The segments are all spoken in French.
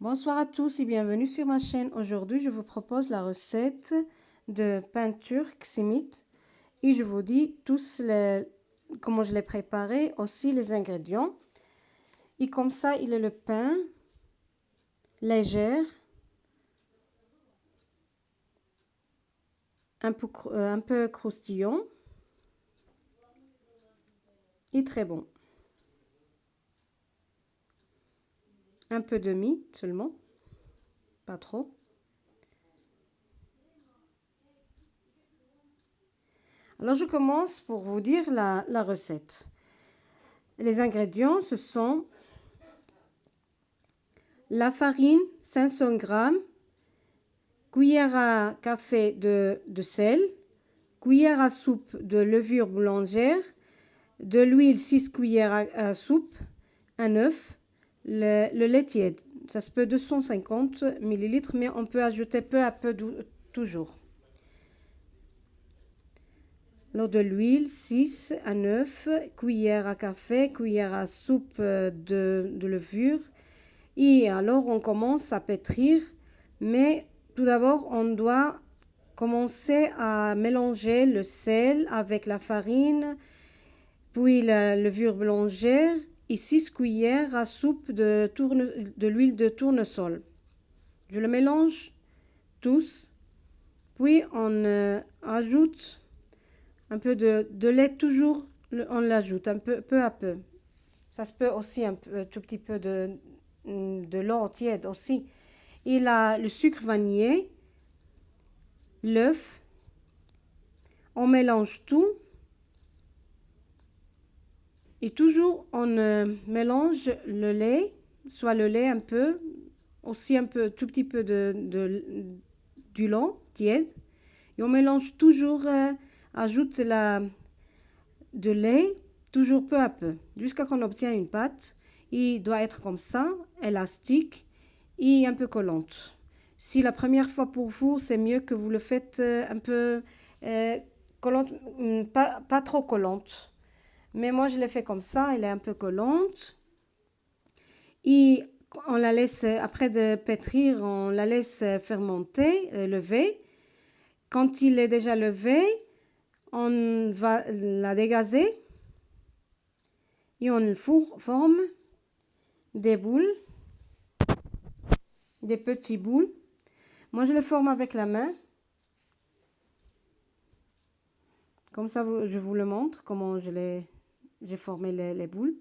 Bonsoir à tous et bienvenue sur ma chaîne. Aujourd'hui, je vous propose la recette de pain turc simit et je vous dis comment je l'ai préparé, aussi les ingrédients. Et comme ça, il est le pain léger, un peu croustillant et très bon. Un peu de mie seulement, pas trop. Alors je commence pour vous dire la recette. Les ingrédients, ce sont la farine, 500 g, cuillère à café de sel, cuillère à soupe de levure boulangère, de l'huile 6 cuillères à soupe, un œuf, le lait tiède. Ça se peut 250 ml, mais on peut ajouter peu à peu toujours. Alors de l'huile 6, un œuf, cuillère à café, cuillère à soupe de levure. Et alors on commence à pétrir, mais tout d'abord on doit commencer à mélanger le sel avec la farine, puis la levure boulangère et 6 cuillères à soupe de l'huile de tournesol. Je le mélange tous, puis on ajoute un peu de lait, toujours on l'ajoute un peu à peu. Ça se peut aussi un tout petit peu de l'eau tiède aussi. Et le sucre vanillé, l'œuf, on mélange tout. Et toujours on mélange le lait, soit le lait un peu, aussi un peu, tout petit peu du lait tiède. Et on mélange toujours, ajoute de lait, toujours peu à peu, jusqu'à qu'on obtient une pâte. Il doit être comme ça, élastique et un peu collante. Si la première fois pour vous, c'est mieux que vous le faites un peu collante, pas trop collante. Mais moi, je l'ai fait comme ça, elle est un peu collante. Et on la laisse, après de pétrir, on la laisse fermenter, lever. Quand il est déjà levé, on va la dégazer et on forme des boules, des petits boules. Moi, je les forme avec la main. Comme ça, je vous le montre, comment j'ai formé les boules.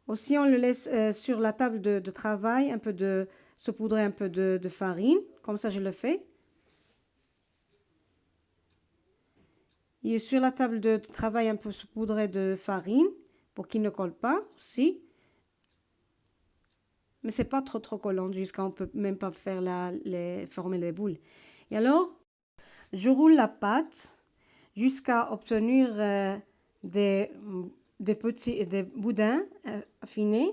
Aussi, on le laisse sur la table de travail, saupoudrer un peu de farine. Comme ça, je le fais. Et sur la table de travail, un peu saupoudré de farine pour qu'il ne colle pas aussi. Mais c'est pas trop collant, jusqu'à on peut même pas faire former les boules. Et alors, je roule la pâte jusqu'à obtenir des boudins affinés.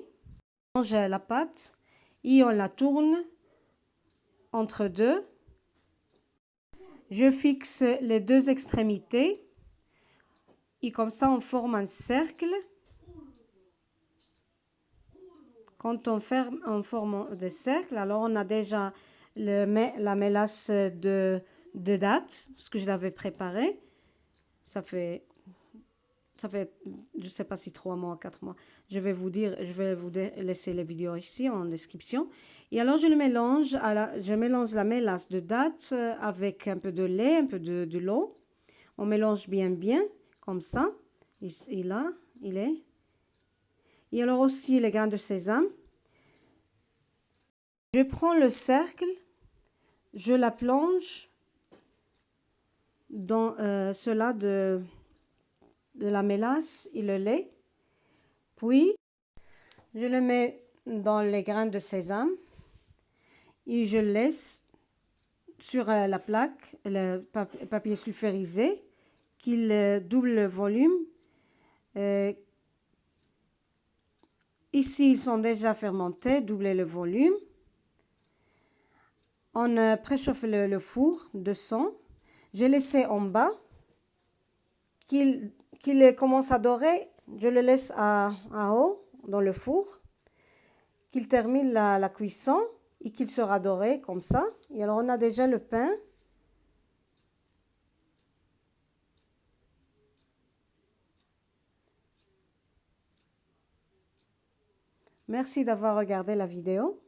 On range la pâte et on la tourne entre deux. Je fixe les deux extrémités et comme ça on forme un cercle. Quand on forme des cercles, alors on a déjà la mélasse de date, ce que je l'avais préparé. Ça fait, je sais pas si 3 mois, 4 mois. Je vais vous laisser les vidéos ici en description. Et alors je mélange la mélasse de date avec un peu de lait, un peu de l'eau. On mélange bien, comme ça. Et là, il est. Et alors aussi les grains de sésame. Je prends le cercle, je la plonge dans cela de la mélasse et le lait. Puis, je le mets dans les grains de sésame et je laisse sur la plaque, le papier sulfurisé, qu'il double le volume. Ici, ils sont déjà fermentés, doublez le volume. On préchauffe le four de 100. J'ai laissé en bas qu'il commence à dorer. Je le laisse à haut dans le four. qu'il termine la cuisson et qu'il sera doré comme ça. Et alors on a déjà le pain. Merci d'avoir regardé la vidéo.